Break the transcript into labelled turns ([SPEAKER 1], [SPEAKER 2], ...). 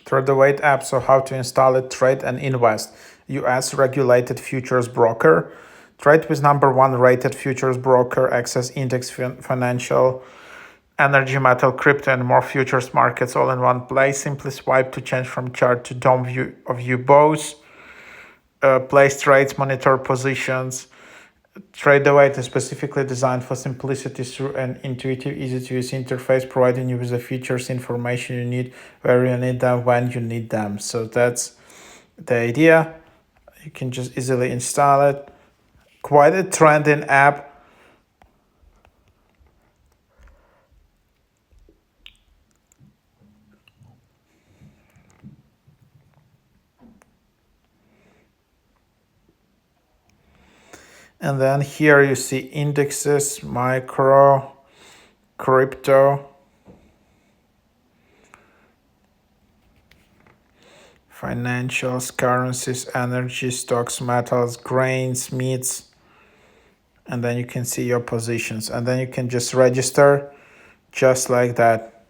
[SPEAKER 1] TRADOVATE app. So how to install it, trade and invest. US regulated futures broker. Trade with #1 rated futures broker, access index, financial, energy, metal, crypto, and more futures markets all in one place. Simply swipe to change from chart to DOM view of view both. Place trades, monitor positions. TRADOVATE is specifically designed for simplicity through an intuitive, easy-to-use interface, providing you with the features, information you need, where you need them, when you need them. So that's the idea. You can just easily install it. Quite a trending app. And then here you see indexes, micro, crypto, financials, currencies, energy, stocks, metals, grains, meats. And then you can see your positions. And then you can just register just like that.